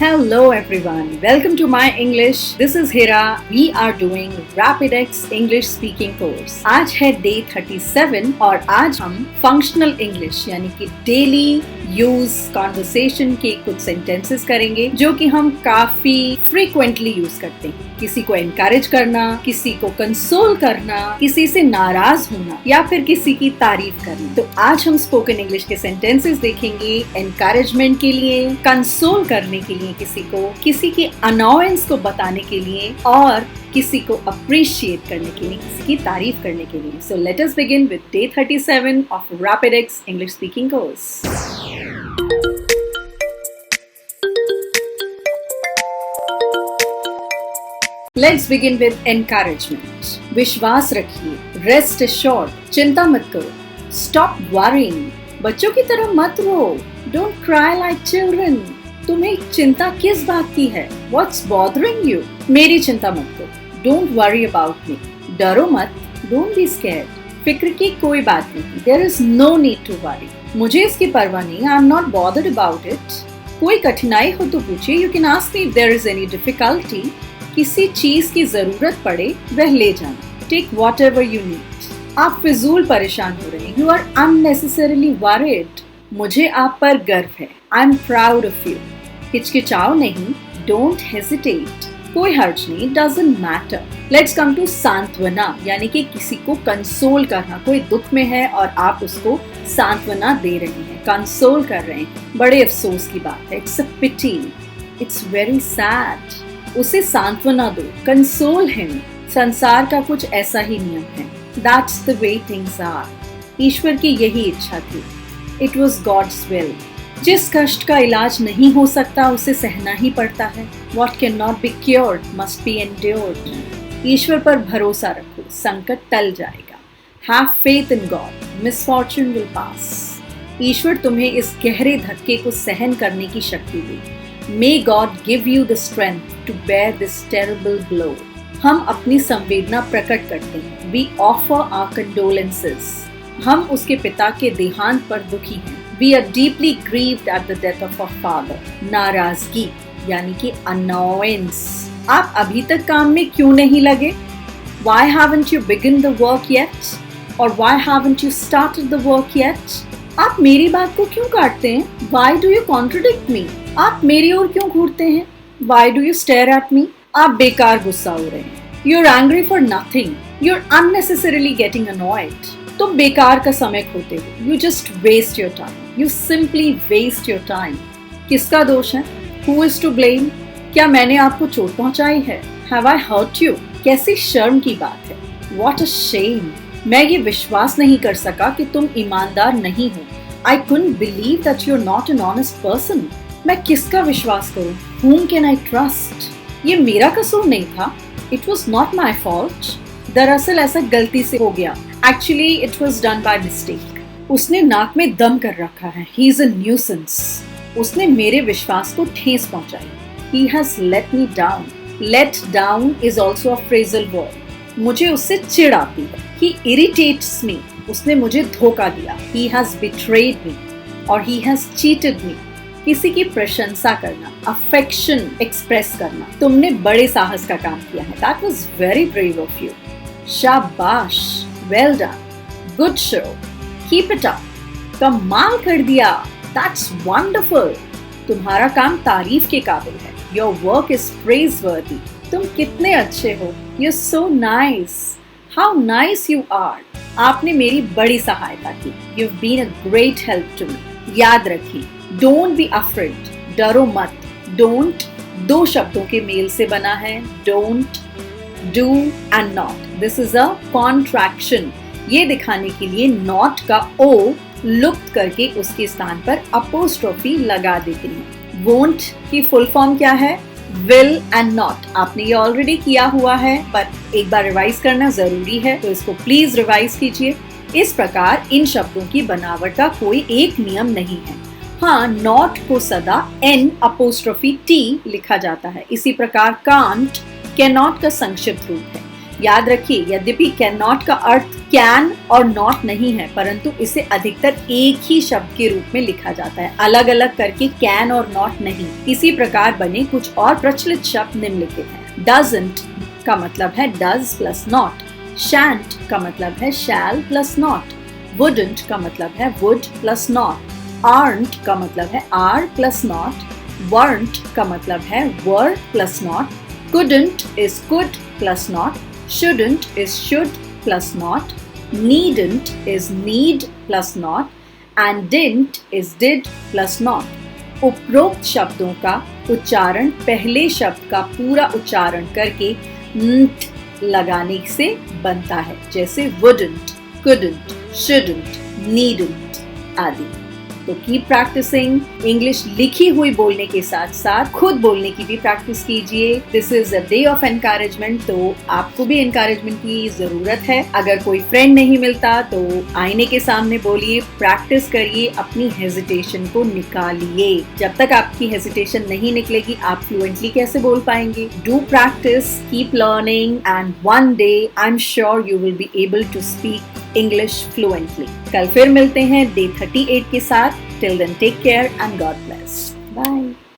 Hello everyone, welcome to my English. This is Hira. We are doing RapidX English Speaking Course. आज है Day 37 और आज हम Functional English यानी कि Daily Use Conversation के कुछ sentences करेंगे जो कि हम काफी frequently use करते हैं. किसी को encourage करना, किसी को console करना, किसी से नाराज होना या फिर किसी की तारीफ करना. तो आज हम Spoken English के sentences देखेंगे encouragement के लिए, console करने के लिए किसी को, किसी की अनोयंस को बताने के लिए और किसी को अप्रिशिएट करने के लिए, किसी की तारीफ करने के लिए. So let us begin with day 37 of RapidX English Speaking Course. Let's begin with encouragement. विश्वास रखिए, rest assured, चिंता मत करो, stop worrying, बच्चों की तरह मत रो, don't cry like children. तुम्हें चिंता किस बात की है? What's bothering you? मेरी चिंता मत करो. Don't worry about me. डरो मत. Don't be scared. फिक्र की कोई बात नहीं. There is no need to worry. मुझे इसकी परवाह नहीं. I'm not bothered about it. कोई कठिनाई हो तो पूछिए. You can ask me if there is any difficulty. किसी चीज की जरूरत पड़े वह ले जाना. Take whatever you need. आप फिजूल परेशान हो रहे हैं. You are unnecessarily worried. मुझे आप पर गर्व है. I'm proud of you. हिचकिचाओ नहीं. Don't hesitate. कोई हर्ज नहीं. Doesn't matter. Let's come to सांत्वना यानी कि किसी को कंसोल करना. कोई दुख में है और आप उसको सांत्वना दे रहे हैं, कंसोल कर रहे हैं. बड़े अफसोस की बात है. It's a pity. It's very sad. उसे सांत्वना दो. Console him. संसार का कुछ ऐसा ही नियम है. That's the way things are. ईश्वर की यही इच्छा थी. It was God's will. जिस कष्ट का इलाज नहीं हो सकता उसे सहना ही पड़ता है. What cannot be cured must be endured. ईश्वर पर भरोसा रखो, संकट टल जाएगा. Have faith in God. Misfortune will pass. ईश्वर तुम्हें इस गहरे धक्के को सहन करने की शक्ति दे. May God give you the strength to bear this terrible blow. हम अपनी संवेदना प्रकट करते हैं. We offer our condolences. हम उसके पिता के देहांत पर दुखी हैं. We are deeply grieved at the death of our father. नाराजगी यानी कि annoyance. आप अभी तक काम में क्यों नहीं लगे? Why haven't you begun the work yet? Or why haven't you started the work yet? आप मेरी बात को क्यों काटते हैं? Why do you contradict me? आप मेरी ओर क्यों घूरते हैं? Why do you stare at me? आप बेकार गुस्सा हो रहे हैं. You're angry for nothing. You're unnecessarily getting annoyed. तुम बेकार का समय खोते हो. You just waste your time. You simply waste your time. किसका दोष है? Who is to blame? क्या मैंने आपको चोट पहुंचाई है? Have I hurt you? कैसी शर्म की बात है. What a shame. मैं ये विश्वास नहीं कर सका कि तुम ईमानदार नहीं हो. I couldn't believe that you're not an honest person. मैं किसका विश्वास करूं? Whom can I trust? ये मेरा कसूर नहीं था. It was not my fault. दरअसल ऐसा गलती से हो गया. Actually, it was done by mistake. उसने नाक में दम कर रखा है. He is a nuisance. उसने मेरे विश्वास को ठेस पहुंचाई. He has let me down. Let down is also a phrasal word. मुझे उससे चिढ़ आती है. He irritates me. उसने मुझे धोखा दिया. He has betrayed me. और he has cheated me. किसी की प्रशंसा करना, affection express करना. तुमने बड़े साहस का काम किया है. That was very brave of you. शाबाश. Well done. Good show. Keep it up. कमाल कर दिया. That's wonderful. तुम्हारा काम तारीफ के काबिल है. Your work is praiseworthy. तुम कितने अच्छे हो. You're so nice. How nice you are. आपने मेरी बड़ी सहायता की. You've been a great help to me. याद रखिए. Don't be afraid. डरो मत. Don't दो शब्दों के मेल से बना है. Don't, do and not. This is a contraction. ये दिखाने के लिए not का o लुप्त करके उसके स्थान पर अपोस्ट्रोफी लगा देते हैं. won't की फुल फॉर्म क्या है? will and not. आपने ये ऑलरेडी किया हुआ है पर एक बार रिवाइज करना जरूरी है तो इसको प्लीज रिवाइज कीजिए. इस प्रकार इन शब्दों की बनावट का कोई एक नियम नहीं है. हाँ, not को सदा n अपोस्ट्रोफी t लिखा जाता है. इसी प्रकार can't, cannot का संक्षिप्त रूप है. याद रखिए, यद्यपि कैन नॉट का अर्थ कैन और नॉट नहीं है, परंतु इसे अधिकतर एक ही शब्द के रूप में लिखा जाता है, अलग अलग करके कैन और नॉट नहीं। इसी प्रकार बने कुछ और प्रचलित शब्द निम्नलिखित हैं। डजंट का मतलब है डज प्लस नॉट, शैंट का मतलब है शैल प्लस नॉट, वुडंट का मतलब है वुड प्लस नॉट, आर्नट का मतलब है आर प्लस नॉट, वर्ंट का मतलब है वर plus not, couldn't is could plus not, shouldn't is should plus not, needn't is need plus not, and didn't is did plus not. उपरोक्त शब्दों का उच्चारण पहले शब्द का पूरा उच्चारण करके nt लगाने से बनता है, जैसे wouldn't, couldn't, shouldn't, needn't आदि। तो कीप प्रैक्टिसिंग। इंग्लिश लिखी हुई बोलने के साथ साथ खुद बोलने की भी प्रैक्टिस कीजिए। This is a day of encouragement, तो आपको भी एनकरेजमेंट की जरूरत है। अगर कोई फ्रेंड नहीं मिलता तो आईने के सामने बोलिए, प्रैक्टिस करिए, अपनी हेजिटेशन को निकालिए। जब तक आपकी हेजिटेशन नहीं निकलेगी आप फ्लुएंटली कैसे बोल पाएंगे? Do practice, keep learning, and one day I am sure you will be able to speak English fluently. कल फिर मिलते हैं डे 38 के साथ. Till then, take care and God bless. Bye.